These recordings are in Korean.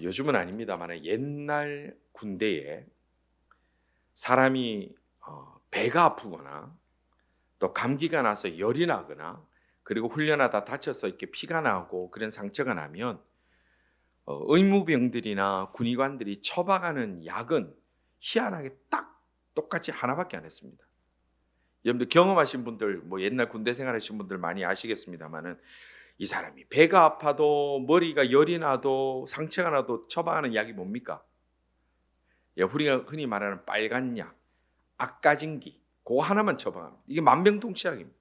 요즘은 아닙니다만 옛날 군대에 사람이 배가 아프거나 또 감기가 나서 열이 나거나 그리고 훈련하다 다쳐서 이렇게 피가 나고 그런 상처가 나면 의무병들이나 군의관들이 처방하는 약은 희한하게 딱 똑같이 하나밖에 안 했습니다. 여러분들 경험하신 분들, 뭐 옛날 군대 생활하신 분들 많이 아시겠습니다만은 이 사람이 배가 아파도 머리가 열이 나도 상처가 나도 처방하는 약이 뭡니까? 우리가 흔히 말하는 빨간 약, 악가진기, 그거 하나만 처방합니다. 이게 만병통치약입니다.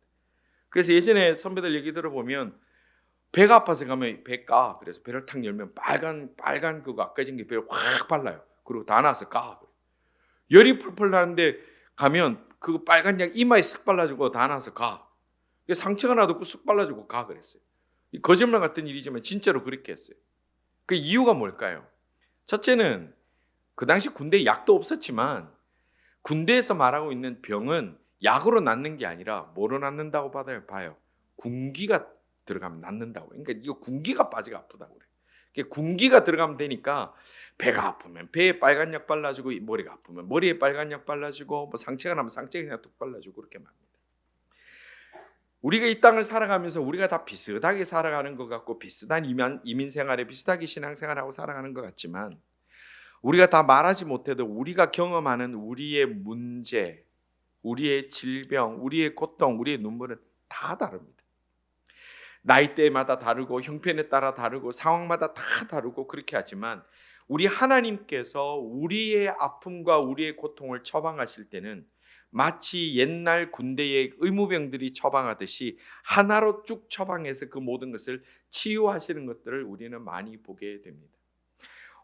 그래서 예전에 선배들 얘기 들어보면 배가 아파서 가면 배 까. 그래서 배를 탁 열면 빨간 그거 악가진기 배를 확 발라요. 그리고 다 나서 까. 열이 풀풀 나는데 가면 그 빨간 약 이마에 쓱 발라주고 다 나서 가. 상처가 나도 쓱 발라주고 가 그랬어요. 거짓말 같은 일이지만 진짜로 그렇게 했어요. 그 이유가 뭘까요? 첫째는 그 당시 군대에 약도 없었지만 군대에서 말하고 있는 병은 약으로 낫는 게 아니라 뭐로 낫는다고 봐요. 군기가 들어가면 낫는다고. 그러니까 이거 군기가 빠지가 아프다고 그래. 군기가 들어가면 되니까 배가 아프면 배에 빨간 약 발라주고 머리가 아프면 머리에 빨간 약 발라주고 뭐 상처가 나면 상처에 그냥 뚝 발라주고 그렇게 말합니다. 우리가 이 땅을 살아가면서 우리가 다 비슷하게 살아가는 것 같고 비슷한 이민 생활에 비슷하게 신앙생활하고 살아가는 것 같지만 우리가 다 말하지 못해도 우리가 경험하는 우리의 문제, 우리의 질병, 우리의 고통, 우리의 눈물은 다 다릅니다. 나이대마다 다르고 형편에 따라 다르고 상황마다 다 다르고 그렇게 하지만 우리 하나님께서 우리의 아픔과 우리의 고통을 처방하실 때는 마치 옛날 군대의 의무병들이 처방하듯이 하나로 쭉 처방해서 그 모든 것을 치유하시는 것들을 우리는 많이 보게 됩니다.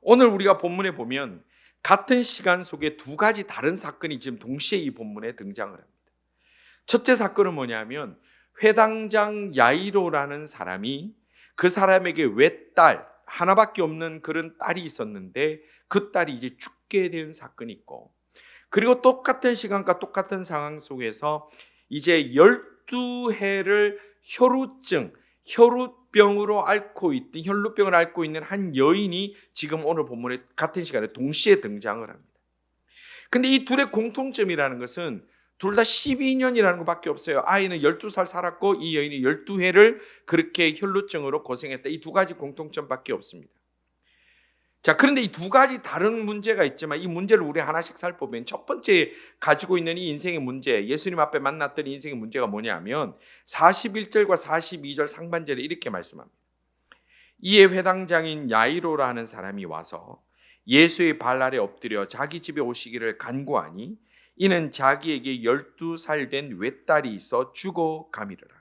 오늘 우리가 본문에 보면 같은 시간 속에 두 가지 다른 사건이 지금 동시에 이 본문에 등장을 합니다. 첫째 사건은 뭐냐면 회당장 야이로라는 사람이 그 사람에게 외딸 하나밖에 없는 그런 딸이 있었는데 그 딸이 이제 죽게 된 사건이 있고, 그리고 똑같은 시간과 똑같은 상황 속에서 이제 12해를 혈루병을 앓고 있는 한 여인이 지금 오늘 본문에 같은 시간에 동시에 등장을 합니다. 근데 이 둘의 공통점이라는 것은 둘 다 12년이라는 것밖에 없어요. 아이는 12살 살았고 이 여인이 12해를 그렇게 혈루증으로 고생했다. 이 두 가지 공통점밖에 없습니다. 자, 그런데 이 두 가지 다른 문제가 있지만 이 문제를 우리 하나씩 살펴보면 첫 번째 가지고 있는 이 인생의 문제, 예수님 앞에 만났던 인생의 문제가 뭐냐면 41절과 42절 상반절에 이렇게 말씀합니다. 이에 회당장인 야이로라는 사람이 와서 예수의 발 아래 엎드려 자기 집에 오시기를 간구하니 이는 자기에게 12살 된 외딸이 있어 죽어가미르라.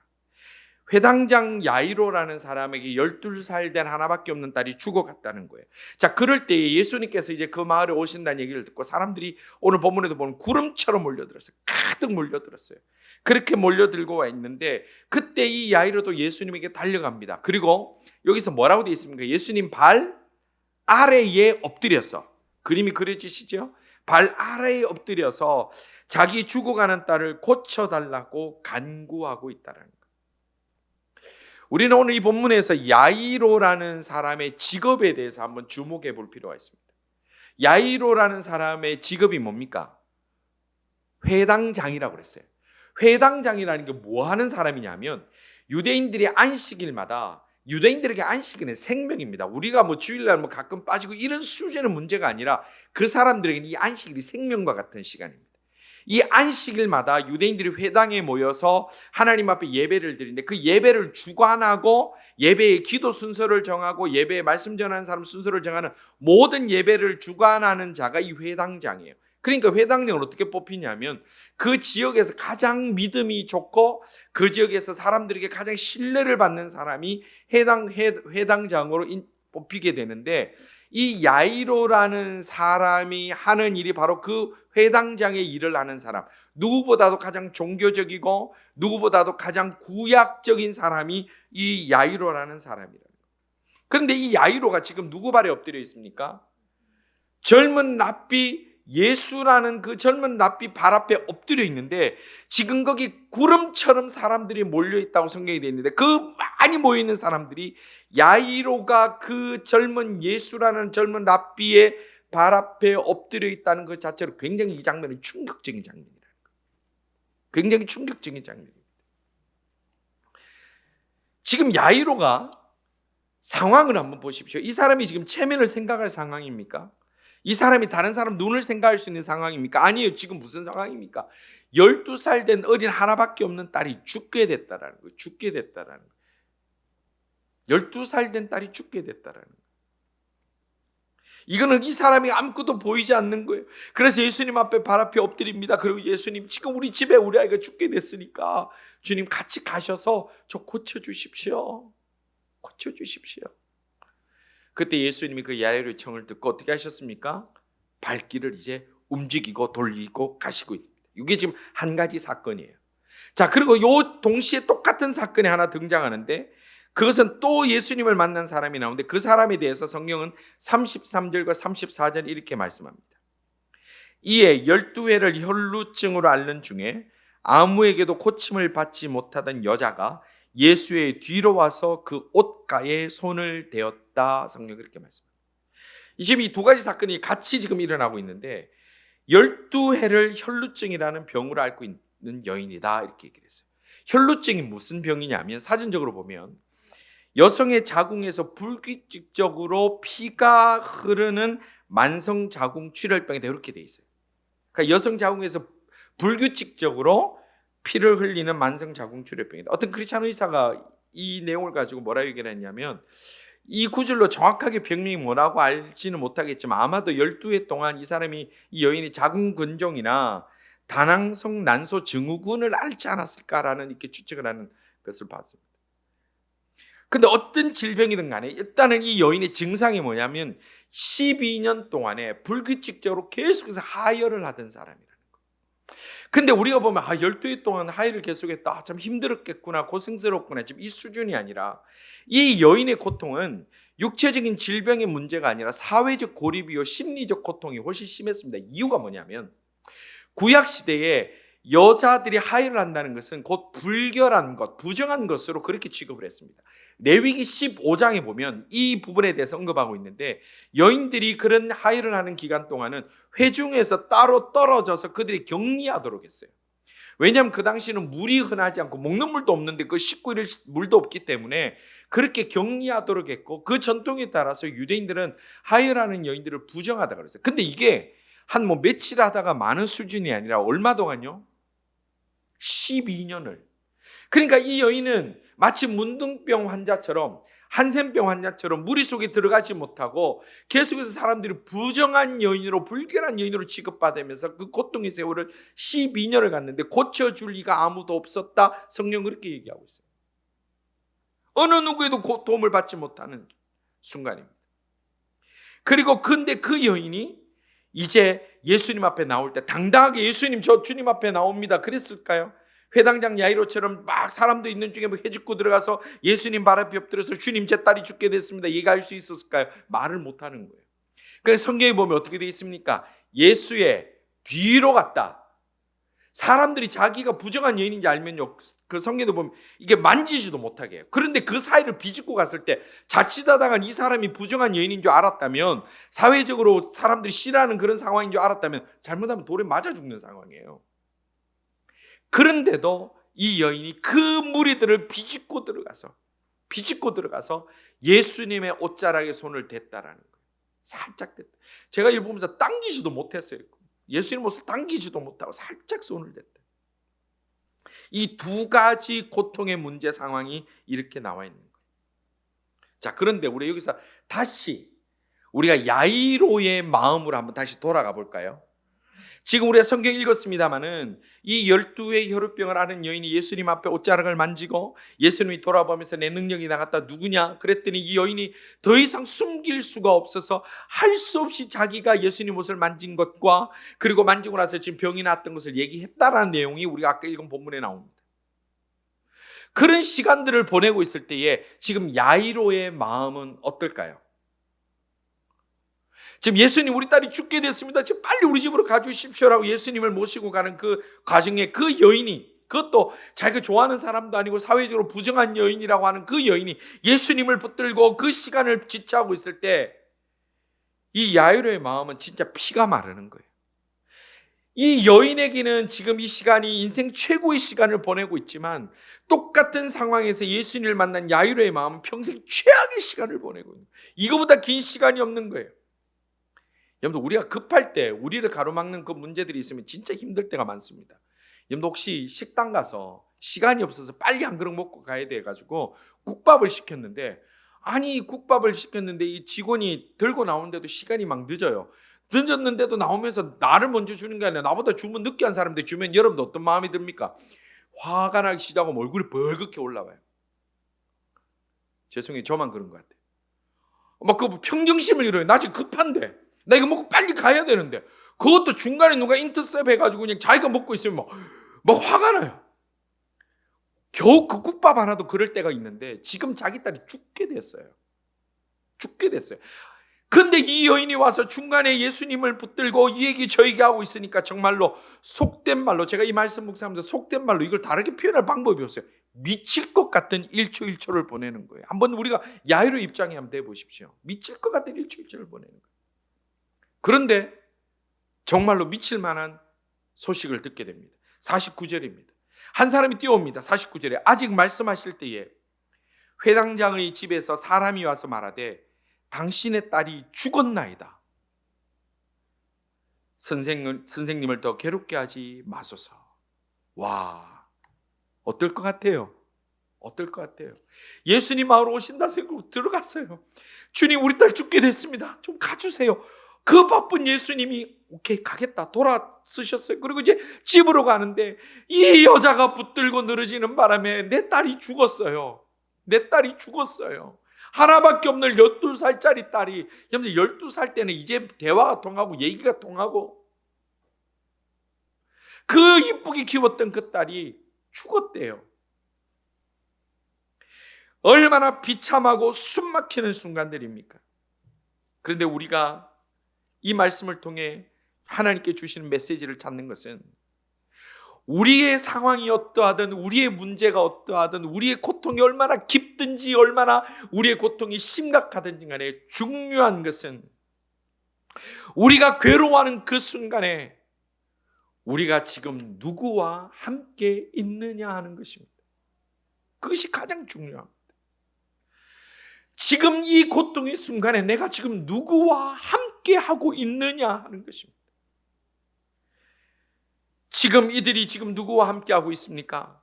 회당장 야이로라는 사람에게 12살 된 하나밖에 없는 딸이 죽어갔다는 거예요. 자, 그럴 때 예수님께서 이제 그 마을에 오신다는 얘기를 듣고 사람들이 오늘 본문에도 보면 구름처럼 몰려들었어요. 가득 몰려들었어요. 그렇게 몰려들고 와 있는데 그때 이 야이로도 예수님에게 달려갑니다. 그리고 여기서 뭐라고 되어 있습니까? 예수님 발 아래에 엎드려서, 그림이 그려지시죠? 발 아래에 엎드려서 자기 죽어가는 딸을 고쳐달라고 간구하고 있다는 거예요. 우리는 오늘 이 본문에서 야이로라는 사람의 직업에 대해서 한번 주목해 볼 필요가 있습니다. 야이로라는 사람의 직업이 뭡니까? 회당장이라고 그랬어요. 회당장이라는 게 뭐 하는 사람이냐면 유대인들이 안식일마다, 유대인들에게 안식일은 생명입니다. 우리가 뭐 주일날 뭐 가끔 빠지고 이런 수준의 문제가 아니라 그 사람들에게는 이 안식일이 생명과 같은 시간입니다. 이 안식일마다 유대인들이 회당에 모여서 하나님 앞에 예배를 드리는데 그 예배를 주관하고 예배의 기도 순서를 정하고 예배의 말씀 전하는 사람 순서를 정하는 모든 예배를 주관하는 자가 이 회당장이에요. 그러니까 회당장을 어떻게 뽑히냐면 그 지역에서 가장 믿음이 좋고 그 지역에서 사람들에게 가장 신뢰를 받는 사람이 회당장으로 뽑히게 되는데, 이 야이로라는 사람이 하는 일이 바로 그 회당장의 일을 하는 사람, 누구보다도 가장 종교적이고 누구보다도 가장 구약적인 사람이 이 야이로라는 사람이라는 거예요. 그런데 이 야이로가 지금 누구 발에 엎드려 있습니까? 젊은 랍비 예수라는 그 젊은 랍비 발 앞에 엎드려 있는데 지금 거기 구름처럼 사람들이 몰려 있다고 성경이 되어 있는데 그 많이 모여 있는 사람들이 야이로가 그 젊은 예수라는 젊은 랍비의 발 앞에 엎드려 있다는 것 자체로 굉장히 이 장면은 충격적인 장면이라는 거예요. 굉장히 충격적인 장면입니다. 지금 야이로가 상황을 한번 보십시오. 이 사람이 지금 체면을 생각할 상황입니까? 이 사람이 다른 사람 눈을 생각할 수 있는 상황입니까? 아니에요. 지금 무슨 상황입니까? 12살 된 어린 하나밖에 없는 딸이 죽게 됐다라는 거예요. 죽게 됐다라는 거예요. 12살 된 딸이 죽게 됐다라는 거예요. 이거는 이 사람이 아무것도 보이지 않는 거예요. 그래서 예수님 앞에 발 앞에 엎드립니다. 그리고 예수님, 지금 우리 집에 우리 아이가 죽게 됐으니까 주님 같이 가셔서 저 고쳐주십시오. 고쳐주십시오. 그때 예수님이 그 야이로의 청을 듣고 어떻게 하셨습니까? 발길을 이제 움직이고 돌리고 가시고 있습니다. 이게 지금 한 가지 사건이에요. 자, 그리고 요 동시에 똑같은 사건이 하나 등장하는데 그것은 또 예수님을 만난 사람이 나오는데 그 사람에 대해서 성경은 33절과 34절 이렇게 말씀합니다. 이에 12회를 혈루증으로 앓는 중에 아무에게도 고침을 받지 못하던 여자가 예수의 뒤로 와서 그 옷가에 손을 대었다. 성경이 그렇게 말씀합니다. 지금 이 두 가지 사건이 같이 지금 일어나고 있는데 12회를 혈루증이라는 병으로 앓고 있는 여인이다 이렇게 얘기를 했어요. 혈루증이 무슨 병이냐면 사전적으로 보면 여성의 자궁에서 불규칙적으로 피가 흐르는 만성자궁 출혈병이다 이렇게 돼 있어요. 그러니까 여성 자궁에서 불규칙적으로 피를 흘리는 만성자궁 출혈병이다. 어떤 크리스찬 의사가 이 내용을 가지고 뭐라 얘기를 했냐면 이 구절로 정확하게 병명이 뭐라고 알지는 못하겠지만 아마도 12회 동안 이 사람이 이 여인이 자궁근종이나 다낭성 난소 증후군을 앓지 않았을까라는 이렇게 추측을 하는 것을 봤습니다. 근데 어떤 질병이든 간에 일단은 이 여인의 증상이 뭐냐면 12년 동안에 불규칙적으로 계속해서 하혈을 하던 사람이라는 거예요. 근데 우리가 보면 12회 동안 하혈을 계속했다. 참 힘들었겠구나. 고생스럽구나. 지금 이 수준이 아니라 이 여인의 고통은 육체적인 질병의 문제가 아니라 사회적 고립이요 심리적 고통이 훨씬 심했습니다. 이유가 뭐냐면 구약 시대에 여자들이 하혈을 한다는 것은 곧 불결한 것, 부정한 것으로 그렇게 취급을 했습니다. 레위기 15장에 보면 이 부분에 대해서 언급하고 있는데 여인들이 그런 하혈을 하는 기간 동안은 회중에서 따로 떨어져서 그들이 격리하도록 했어요. 왜냐하면 그 당시는 물이 흔하지 않고 먹는 물도 없는데 그 19일 물도 없기 때문에 그렇게 격리하도록 했고 그 전통에 따라서 유대인들은 하혈하는 여인들을 부정하다고 그랬어요. 근데 이게 한 뭐 며칠 하다가 많은 수준이 아니라 얼마 동안요? 12년을. 그러니까 이 여인은 마치 문둥병 환자처럼 한센병 환자처럼 무리 속에 들어가지 못하고 계속해서 사람들이 부정한 여인으로 불결한 여인으로 취급받으면서 그 고통의 세월을 12년을 갔는데 고쳐줄 리가 아무도 없었다. 성경은 그렇게 얘기하고 있어요. 어느 누구에도 도움을 받지 못하는 순간입니다. 그리고 근데 그 여인이 이제 예수님 앞에 나올 때 당당하게 예수님 저 주님 앞에 나옵니다. 그랬을까요? 회당장 야이로처럼 막 사람도 있는 중에 뭐 해집고 들어가서 예수님 발 앞에 엎드려서 주님 제 딸이 죽게 됐습니다. 얘기할 수 있었을까요? 말을 못하는 거예요. 그래서 성경에 보면 어떻게 되어 있습니까? 예수의 뒤로 갔다. 사람들이 자기가 부정한 여인인지 알면요, 그 성경에 보면 이게 만지지도 못하게 해요. 그런데 그 사이를 비집고 갔을 때 자칫하다가 이 사람이 부정한 여인인 줄 알았다면, 사회적으로 사람들이 싫어하는 그런 상황인 줄 알았다면 잘못하면 돌에 맞아 죽는 상황이에요. 그런데도 이 여인이 그 무리들을 비집고 들어가서 예수님의 옷자락에 손을 댔다라는 거예요. 살짝 댔다. 제가 이걸 보면서 당기지도 못했어요. 예수님 옷을 당기지도 못하고 살짝 손을 댔다. 이 두 가지 고통의 문제 상황이 이렇게 나와 있는 거예요. 자, 그런데 우리 여기서 다시 우리가 야이로의 마음으로 한번 다시 돌아가 볼까요? 지금 우리가 성경 읽었습니다마는 이 12의 혈루병을 앓은 여인이 예수님 앞에 옷자락을 만지고 예수님이 돌아보면서 내 능력이 나갔다 누구냐? 그랬더니 이 여인이 더 이상 숨길 수가 없어서 할 수 없이 자기가 예수님 옷을 만진 것과 그리고 만지고 나서 지금 병이 났던 것을 얘기했다라는 내용이 우리가 아까 읽은 본문에 나옵니다. 그런 시간들을 보내고 있을 때에 지금 야이로의 마음은 어떨까요? 지금 예수님 우리 딸이 죽게 됐습니다. 지금 빨리 우리 집으로 가주십시오라고 예수님을 모시고 가는 그 과정에 그 여인이, 그것도 자기가 좋아하는 사람도 아니고 사회적으로 부정한 여인이라고 하는 그 여인이 예수님을 붙들고 그 시간을 지체하고 있을 때 이 야이로의 마음은 진짜 피가 마르는 거예요. 이 여인에게는 지금 이 시간이 인생 최고의 시간을 보내고 있지만 똑같은 상황에서 예수님을 만난 야이로의 마음은 평생 최악의 시간을 보내고 있는 거예요. 이거보다 긴 시간이 없는 거예요. 여러분, 우리가 급할 때 우리를 가로막는 그 문제들이 있으면 진짜 힘들 때가 많습니다. 여러분, 혹시 식당 가서 시간이 없어서 빨리 한 그릇 먹고 가야 돼가지고 국밥을 시켰는데, 아니 국밥을 시켰는데 이 직원이 들고 나오는데도 시간이 막 늦었는데도 나오면서 나를 먼저 주는 게 아니라 나보다 주문 늦게 한 사람한테 주면 여러분도 어떤 마음이 듭니까? 화가 나기 시작하고 얼굴이 벌겋게 올라와요. 죄송해요, 저만 그런 것 같아요. 막 그 평정심을 잃어요. 나 지금 급한데, 나 이거 먹고 빨리 가야 되는데, 그것도 중간에 누가 인터셉 해가지고 그냥 자기가 먹고 있으면 막 화가 나요. 겨우 그 국밥 하나도 그럴 때가 있는데 지금 자기 딸이 죽게 됐어요. 근데 이 여인이 와서 중간에 예수님을 붙들고 이 얘기 저 얘기 하고 있으니까 정말로 속된 말로, 제가 이 말씀 묵상하면서 속된 말로 이걸 다르게 표현할 방법이 없어요. 미칠 것 같은 1초 1초를 보내는 거예요. 한번 우리가 야이로 입장에 한번 대보십시오. 미칠 것 같은 1초 1초를 보내는 거예요. 그런데 정말로 미칠 만한 소식을 듣게 됩니다. 49절입니다. 한 사람이 뛰어옵니다. 49절에 아직 말씀하실 때에 회당장의 집에서 사람이 와서 말하되 당신의 딸이 죽었나이다. 선생님을 더 괴롭게 하지 마소서. 와, 어떨 것 같아요? 예수님 마을 오신다 생각으로 들어갔어요. 주님, 우리 딸 죽게 됐습니다. 좀 가주세요. 그 바쁜 예수님이 오케이 가겠다 돌아서셨어요. 그리고 이제 집으로 가는데 이 여자가 붙들고 늘어지는 바람에 내 딸이 죽었어요. 하나밖에 없는 12살짜리 딸이, 여러분 12살 때는 이제 대화가 통하고 얘기가 통하고, 그 이쁘게 키웠던 그 딸이 죽었대요. 얼마나 비참하고 숨막히는 순간들입니까? 그런데 우리가 이 말씀을 통해 하나님께 주시는 메시지를 찾는 것은, 우리의 상황이 어떠하든, 우리의 문제가 어떠하든, 우리의 고통이 얼마나 깊든지, 얼마나 우리의 고통이 심각하든지 간에 중요한 것은 우리가 괴로워하는 그 순간에 우리가 지금 누구와 함께 있느냐 하는 것입니다. 그것이 가장 중요합니다. 지금 이 고통의 순간에 내가 지금 누구와 함께 하고 있느냐 하는 것입니다. 지금 이들이 지금 누구와 함께 하고 있습니까?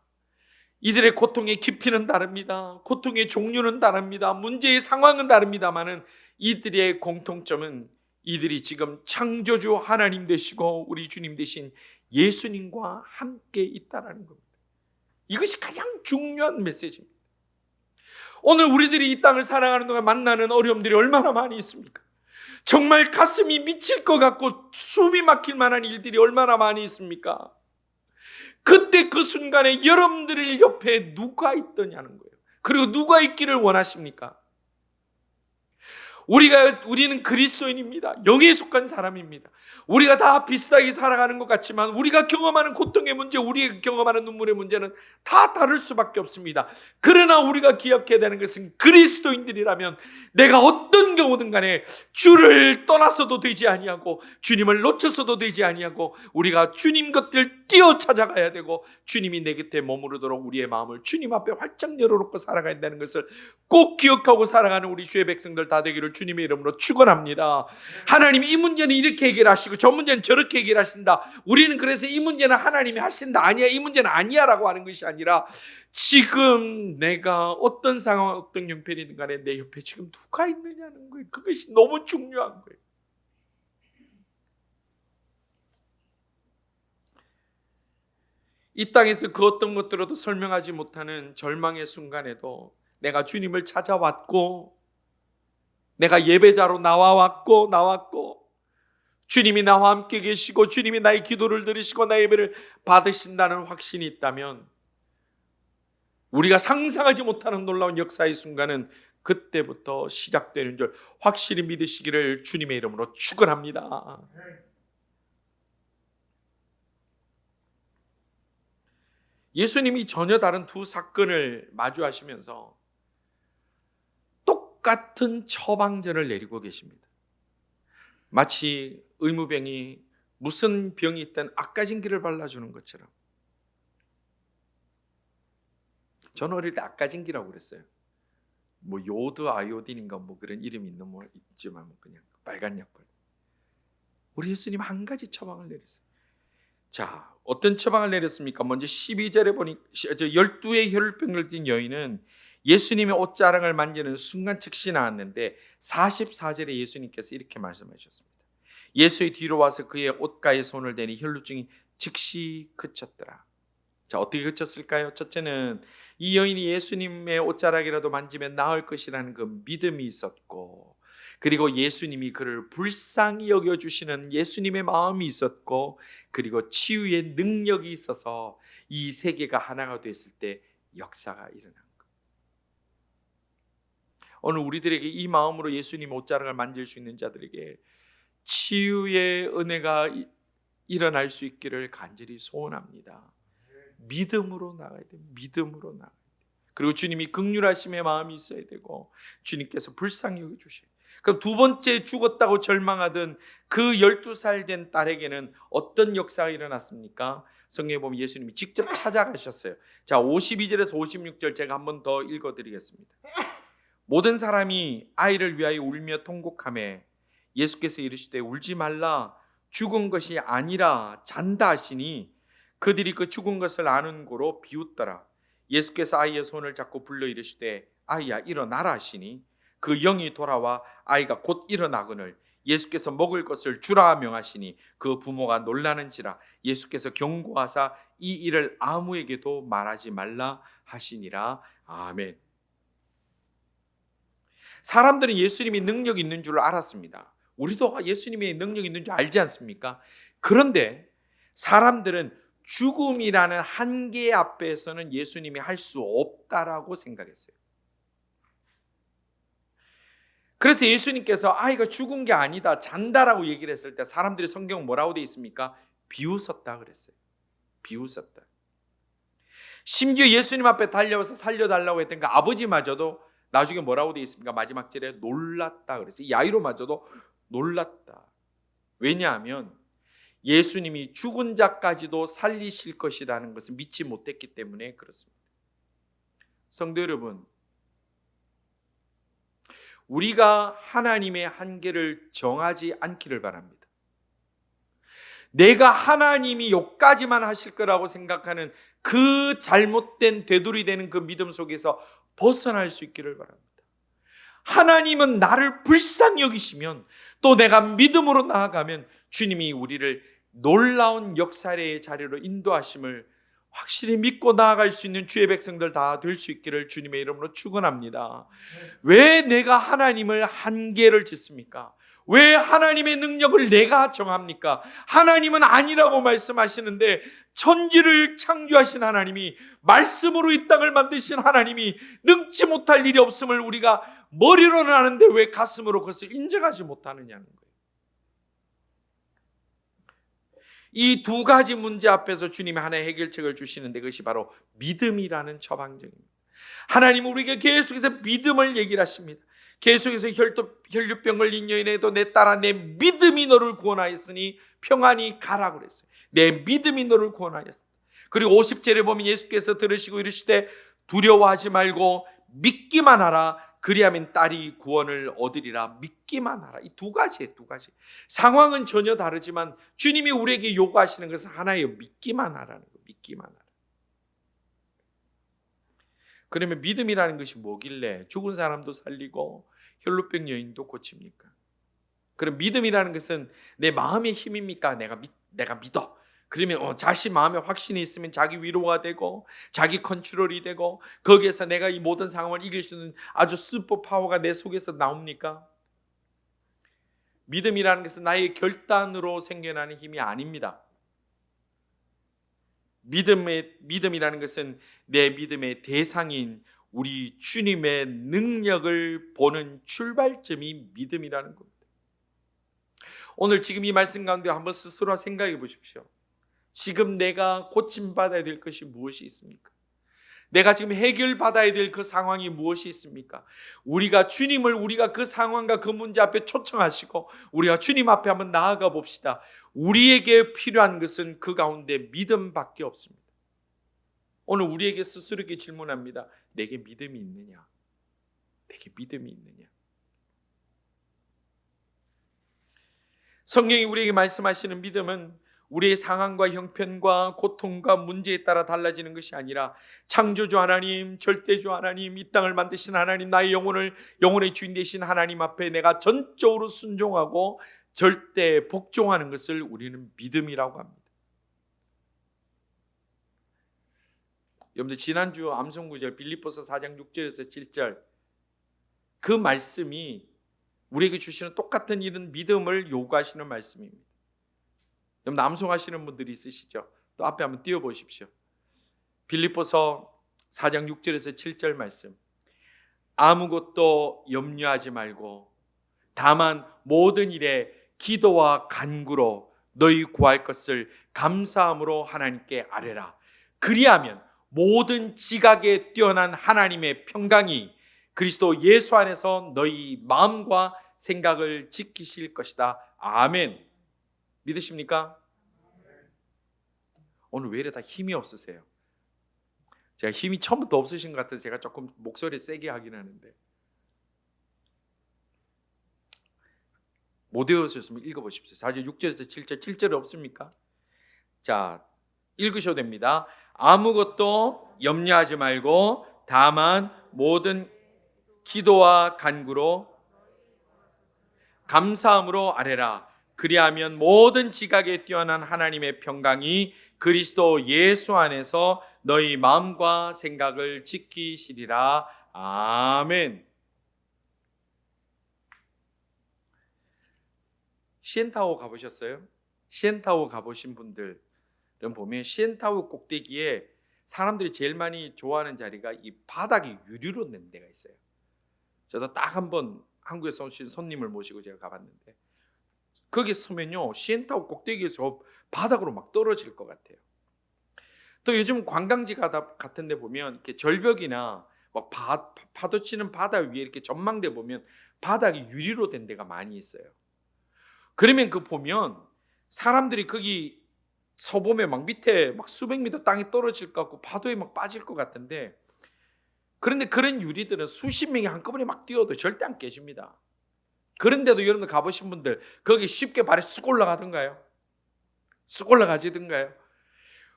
이들의 고통의 깊이는 다릅니다. 고통의 종류는 다릅니다. 문제의 상황은 다릅니다만은 이들의 공통점은 이들이 지금 창조주 하나님 되시고 우리 주님 되신 예수님과 함께 있다라는 겁니다. 이것이 가장 중요한 메시지입니다. 오늘 우리들이 이 땅을 살아가는 동안 만나는 어려움들이 얼마나 많이 있습니까? 정말 가슴이 미칠 것 같고 숨이 막힐 만한 일들이 얼마나 많이 있습니까? 그때 그 순간에 여러분들의 옆에 누가 있더냐는 거예요. 그리고 누가 있기를 원하십니까? 우리는 그리스도인입니다. 영에 속한 사람입니다. 우리가 다 비슷하게 살아가는 것 같지만 우리가 경험하는 고통의 문제, 우리가 경험하는 눈물의 문제는 다 다를 수밖에 없습니다. 그러나 우리가 기억해야 되는 것은, 그리스도인들이라면 내가 어떤 경우든 간에 주를 떠나서도 되지 아니하고 주님을 놓쳐서도 되지 아니하고 우리가 주님 곁을 뛰어 찾아가야 되고, 주님이 내 곁에 머무르도록 우리의 마음을 주님 앞에 활짝 열어놓고 살아가야 된다는 것을 꼭 기억하고 살아가는 우리 주의 백성들 다 되기를 주님의 이름으로 축원합니다. 하나님이 이 문제는 이렇게 해결하시고 저 문제는 저렇게 해결하신다. 우리는 그래서 이 문제는 하나님이 하신다, 아니야 이 문제는 아니야 라고 하는 것이 아니라, 지금 내가 어떤 상황, 어떤 형편이든 간에 내 옆에 지금 누가 있느냐는 거예요. 그것이 너무 중요한 거예요. 이 땅에서 그 어떤 것들로도 설명하지 못하는 절망의 순간에도 내가 주님을 찾아왔고, 내가 예배자로 나왔고 주님이 나와 함께 계시고 주님이 나의 기도를 들으시고 나의 예배를 받으신다는 확신이 있다면, 우리가 상상하지 못하는 놀라운 역사의 순간은 그때부터 시작되는 줄 확실히 믿으시기를 주님의 이름으로 축원합니다. 예수님이 전혀 다른 두 사건을 마주하시면서 똑같은 처방전을 내리고 계십니다. 마치 의무병이 무슨 병이 있든 악가진기를 발라주는 것처럼. 저는 어릴 때 악가진기라고 그랬어요. 뭐 요드 아이오딘인가 뭐 그런 이름이 있는 뭐 있지만 그냥 빨간 약발. 우리 예수님 한 가지 처방을 내렸어요. 자, 어떤 처방을 내렸습니까? 먼저 12절에 보니 12의 혈루병을 띤 여인은 예수님의 옷자락을 만지는 순간 즉시 나았는데 44절에 예수님께서 이렇게 말씀하셨습니다. 예수의 뒤로 와서 그의 옷가에 손을 대니 혈루증이 즉시 그쳤더라. 자, 어떻게 그쳤을까요? 첫째는 이 여인이 예수님의 옷자락이라도 만지면 나을 것이라는 그 믿음이 있었고, 그리고 예수님이 그를 불쌍히 여겨주시는 예수님의 마음이 있었고, 그리고 치유의 능력이 있어서 이 세계가 하나가 됐을 때 역사가 일어난 것. 오늘 우리들에게 이 마음으로 예수님 옷자락을 만질 수 있는 자들에게 치유의 은혜가 일어날 수 있기를 간절히 소원합니다. 믿음으로 나가야 돼요. 믿음으로 나가야 돼요. 그리고 주님이 긍휼하심의 마음이 있어야 되고 주님께서 불쌍히 여겨주셔요. 그럼 두 번째 죽었다고 절망하던 그 12살 된 딸에게는 어떤 역사가 일어났습니까? 성경에 보면 예수님이 직접 찾아가셨어요. 자, 52절에서 56절 제가 한 번 더 읽어드리겠습니다. 모든 사람이 아이를 위하여 울며 통곡하매 예수께서 이르시되 울지 말라, 죽은 것이 아니라 잔다 하시니 그들이 그 죽은 것을 아는 고로 비웃더라. 예수께서 아이의 손을 잡고 불러 이르시되 아이야 일어나라 하시니 그 영이 돌아와 아이가 곧 일어나거늘 예수께서 먹을 것을 주라 명하시니 그 부모가 놀라는지라. 예수께서 경고하사 이 일을 아무에게도 말하지 말라 하시니라. 아멘. 사람들은 예수님이 능력이 있는 줄 알았습니다. 우리도 예수님의 능력이 있는 줄 알지 않습니까? 그런데 사람들은 죽음이라는 한계 앞에서는 예수님이 할 수 없다라고 생각했어요. 그래서 예수님께서 아이가 죽은 게 아니다, 잔다라고 얘기를 했을 때 사람들이 성경 뭐라고 되어 있습니까? 비웃었다 그랬어요. 비웃었다. 심지어 예수님 앞에 달려와서 살려달라고 했던 그 아버지마저도 나중에 뭐라고 되어 있습니까? 마지막 절에 놀랐다 그랬어요. 야이로마저도 놀랐다. 왜냐하면 예수님이 죽은 자까지도 살리실 것이라는 것을 믿지 못했기 때문에 그렇습니다. 성도 여러분, 우리가 하나님의 한계를 정하지 않기를 바랍니다. 내가 하나님이 여기까지만 하실 거라고 생각하는 그 잘못된 되돌이되는 그 믿음 속에서 벗어날 수 있기를 바랍니다. 하나님은 나를 불쌍히 여기시면 또 내가 믿음으로 나아가면 주님이 우리를 놀라운 역사의 자리로 인도하심을 확실히 믿고 나아갈 수 있는 주의 백성들 다 될 수 있기를 주님의 이름으로 축원합니다. 왜 내가 하나님을 한계를 짓습니까? 왜 하나님의 능력을 내가 정합니까? 하나님은 아니라고 말씀하시는데 천지를 창조하신 하나님이, 말씀으로 이 땅을 만드신 하나님이 능치 못할 일이 없음을 우리가 머리로는 아는데 왜 가슴으로 그것을 인정하지 못하느냐는 거예요. 이 두 가지 문제 앞에서 주님이 하나의 해결책을 주시는데 그것이 바로 믿음이라는 처방전입니다. 하나님은 우리에게 계속해서 믿음을 얘기를 하십니다. 계속해서 혈류병 걸린 여인에도 내 딸아 내 믿음이 너를 구원하였으니 평안히 가라고 그랬어요. 내 믿음이 너를 구원하였다. 그리고 50절에 보면 예수께서 들으시고 이르시되 두려워하지 말고 믿기만 하라. 그리하면 딸이 구원을 얻으리라. 믿기만 하라. 이 두 가지예요. 두 가지. 상황은 전혀 다르지만 주님이 우리에게 요구하시는 것은 하나예요. 믿기만 하라는 거. 믿기만 하라. 그러면 믿음이라는 것이 뭐길래 죽은 사람도 살리고 혈루병 여인도 고칩니까? 그럼 믿음이라는 것은 내 마음의 힘입니까? 내가 믿어. 그러면 자신 마음에 확신이 있으면 자기 위로가 되고 자기 컨트롤이 되고 거기에서 내가 이 모든 상황을 이길 수 있는 아주 슈퍼 파워가 내 속에서 나옵니까? 믿음이라는 것은 나의 결단으로 생겨나는 힘이 아닙니다. 믿음이라는 것은 내 믿음의 대상인 우리 주님의 능력을 보는 출발점이 믿음이라는 겁니다. 오늘 지금 이 말씀 가운데 한번 스스로 생각해 보십시오. 지금 내가 고침받아야 될 것이 무엇이 있습니까? 내가 지금 해결받아야 될 그 상황이 무엇이 있습니까? 우리가 그 상황과 그 문제 앞에 초청하시고 우리가 주님 앞에 한번 나아가 봅시다. 우리에게 필요한 것은 그 가운데 믿음밖에 없습니다. 오늘 우리에게 스스로에게 질문합니다. 내게 믿음이 있느냐? 내게 믿음이 있느냐? 성경이 우리에게 말씀하시는 믿음은 우리의 상황과 형편과 고통과 문제에 따라 달라지는 것이 아니라 창조주 하나님, 절대주 하나님, 이 땅을 만드신 하나님, 나의 영혼의 주인 되신 하나님 앞에 내가 전적으로 순종하고 절대 복종하는 것을 우리는 믿음이라고 합니다. 여러분들 지난주 암송구절 빌립보서 4장 6절에서 7절 그 말씀이 우리에게 주시는 똑같은 이런 믿음을 요구하시는 말씀입니다. 여러분 암송하시는 분들이 있으시죠? 또 앞에 한번 띄워보십시오. 빌립보서 4장 6절에서 7절 말씀. 아무것도 염려하지 말고 다만 모든 일에 기도와 간구로 너희 구할 것을 감사함으로 하나님께 아뢰라. 그리하면 모든 지각에 뛰어난 하나님의 평강이 그리스도 예수 안에서 너희 마음과 생각을 지키실 것이다. 아멘. 믿으십니까? 오늘 왜 이래 다 힘이 없으세요? 제가 힘이 처음부터 없으신 것 같아서 제가 조금 목소리 세게 하긴 하는데 못 외우셨으면 읽어보십시오. 4절 6절에서 7절 7절에 없습니까? 자, 읽으셔도 됩니다. 아무것도 염려하지 말고 다만 모든 기도와 간구로 감사함으로 아뢰라. 그리하면 모든 지각에 뛰어난 하나님의 평강이 그리스도 예수 안에서 너희 마음과 생각을 지키시리라. 아멘. CN타워 가보셨어요? CN타워 가보신 분들은 보면 CN타워 꼭대기에 사람들이 제일 많이 좋아하는 자리가 이 바닥이 유리로 된 데가 있어요. 저도 딱 한번 한국에서 오신 손님을 모시고 제가 가봤는데 거기 서면요 CN타워 꼭대기에서 바닥으로 막 떨어질 것 같아요. 또 요즘 관광지 같은 데 보면 이렇게 절벽이나 막 파도 치는 바다 위에 이렇게 전망대 보면 바닥이 유리로 된 데가 많이 있어요. 그러면 그 보면 사람들이 거기 서보면 막 밑에 막 수백 미터 땅이 떨어질 것 같고 파도에 막 빠질 것 같은데 그런데 그런 유리들은 수십 명이 한꺼번에 막 뛰어도 절대 안 깨집니다. 그런데도 여러분들 가보신 분들 거기 쉽게 발에 쑥 올라가던가요? 쑥 올라가지던가요?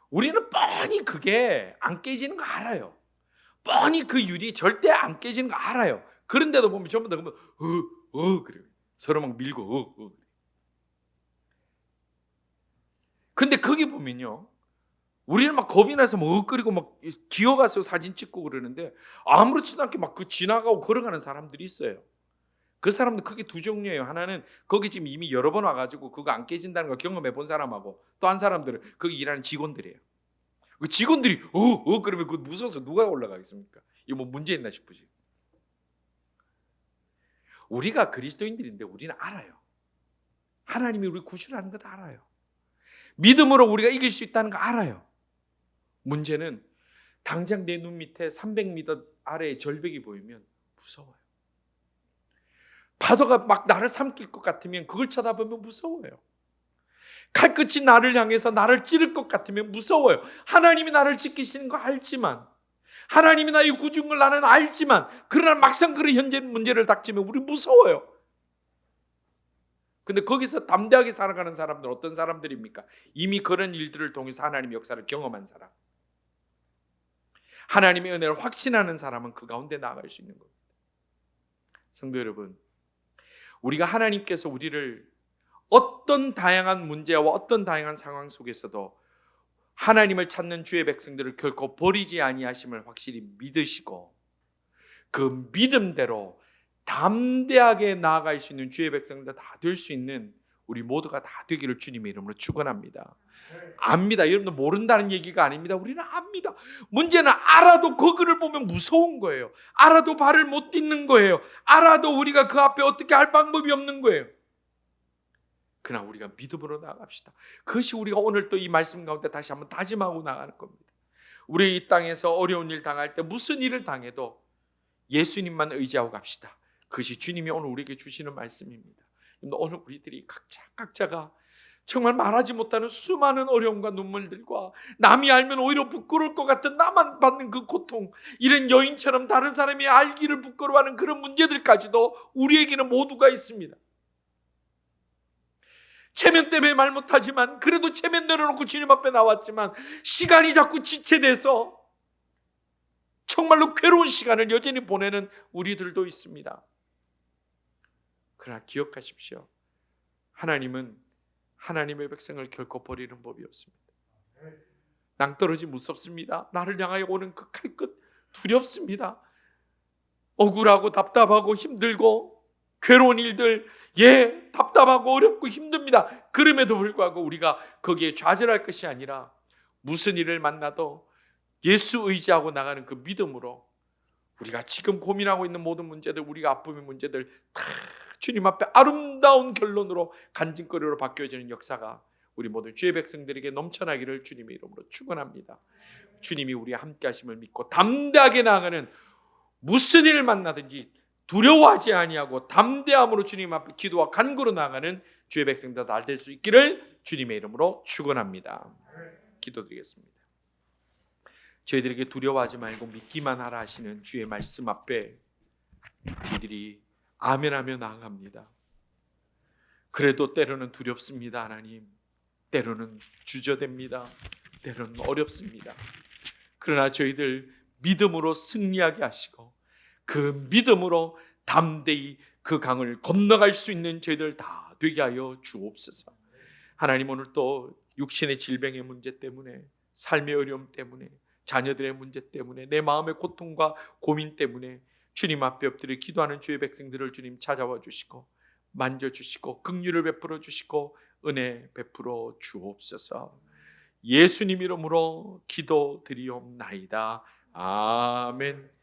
우리는 뻔히 그게 안 깨지는 거 알아요. 뻔히 그 유리 절대 안 깨지는 거 알아요. 그런데도 보면 전부 다 그러면 그래요. 서로 막 밀고 근데 거기 보면요 우리는 막 겁이 나서 막 엇거리고 막 기어가서 사진 찍고 그러는데 아무렇지도 않게 막 그 지나가고 걸어가는 사람들이 있어요. 그 사람들 크게 두 종류예요. 하나는 거기 지금 이미 여러 번 와가지고 그거 안 깨진다는 걸 경험해 본 사람하고 또 한 사람들은 거기 일하는 직원들이에요. 그 직원들이 그러면 그 무서워서 누가 올라가겠습니까? 이거 뭐 문제 있나 싶으지. 우리가 그리스도인들인데 우리는 알아요. 하나님이 우리 구출하는 거 다 알아요. 믿음으로 우리가 이길 수 있다는 거 알아요. 문제는 당장 내 눈 밑에 300m 아래에 절벽이 보이면 무서워요. 파도가 막 나를 삼킬 것 같으면 그걸 쳐다보면 무서워요. 칼끝이 나를 향해서 나를 찌를 것 같으면 무서워요. 하나님이 나를 지키시는 거 알지만 하나님이 나의 구주인 걸 나는 알지만 그러나 막상 그런 현재 문제를 닥치면 우리 무서워요. 근데 거기서 담대하게 살아가는 사람들은 어떤 사람들입니까? 이미 그런 일들을 통해서 하나님의 역사를 경험한 사람. 하나님의 은혜를 확신하는 사람은 그 가운데 나아갈 수 있는 겁니다. 성도 여러분, 우리가 하나님께서 우리를 어떤 다양한 문제와 어떤 다양한 상황 속에서도 하나님을 찾는 주의 백성들을 결코 버리지 아니하심을 확실히 믿으시고 그 믿음대로 담대하게 나아갈 수 있는 주의 백성들 다 될 수 있는 우리 모두가 다 되기를 주님의 이름으로 축원합니다. 압니다. 여러분들 모른다는 얘기가 아닙니다. 우리는 압니다. 문제는 알아도 그거를 보면 무서운 거예요. 알아도 발을 못 딛는 거예요. 알아도 우리가 그 앞에 어떻게 할 방법이 없는 거예요. 그러나 우리가 믿음으로 나아갑시다. 그것이 우리가 오늘 또 이 말씀 가운데 다시 한번 다짐하고 나가는 겁니다. 우리 이 땅에서 어려운 일 당할 때 무슨 일을 당해도 예수님만 의지하고 갑시다. 그것이 주님이 오늘 우리에게 주시는 말씀입니다. 오늘 우리들이 각자가 정말 말하지 못하는 수많은 어려움과 눈물들과 남이 알면 오히려 부끄러울 것 같은 나만 받는 그 고통, 이런 여인처럼 다른 사람이 알기를 부끄러워하는 그런 문제들까지도 우리에게는 모두가 있습니다. 체면 때문에 말 못하지만 그래도 체면 내려놓고 주님 앞에 나왔지만 시간이 자꾸 지체돼서 정말로 괴로운 시간을 여전히 보내는 우리들도 있습니다. 그러나 기억하십시오. 하나님은 하나님의 백성을 결코 버리는 법이 없습니다. 낭떠러지 무섭습니다. 나를 향하여 오는 그 칼끝 두렵습니다. 억울하고 답답하고 힘들고 괴로운 일들, 답답하고 어렵고 힘듭니다. 그럼에도 불구하고 우리가 거기에 좌절할 것이 아니라 무슨 일을 만나도 예수 의지하고 나가는 그 믿음으로 우리가 지금 고민하고 있는 모든 문제들, 우리가 아픔의 문제들 다 주님 앞에 아름다운 결론으로 간증거리로 바뀌어지는 역사가 우리 모든 주의 백성들에게 넘쳐나기를 주님의 이름으로 축원합니다. 주님이 우리와 함께 하심을 믿고 담대하게 나아가는, 무슨 일을 만나든지 두려워하지 아니하고 담대함으로 주님 앞에 기도와 간구로 나아가는 주의 백성들 다 될 수 있기를 주님의 이름으로 축원합니다. 기도드리겠습니다. 저희들에게 두려워하지 말고 믿기만 하라 하시는 주의 말씀 앞에 저희들이 아멘하며 나아갑니다. 그래도 때로는 두렵습니다. 하나님, 때로는 주저됩니다. 때로는 어렵습니다. 그러나 저희들 믿음으로 승리하게 하시고 그 믿음으로 담대히 그 강을 건너갈 수 있는 저희들 다 되게 하여 주옵소서. 하나님, 오늘 또 육신의 질병의 문제 때문에, 삶의 어려움 때문에, 자녀들의 문제 때문에, 내 마음의 고통과 고민 때문에 주님 앞에 엎드려 기도하는 주의 백성들을 주님 찾아와 주시고 만져주시고 긍휼을 베풀어 주시고 은혜 베풀어 주옵소서. 예수님 이름으로 기도드리옵나이다. 아멘.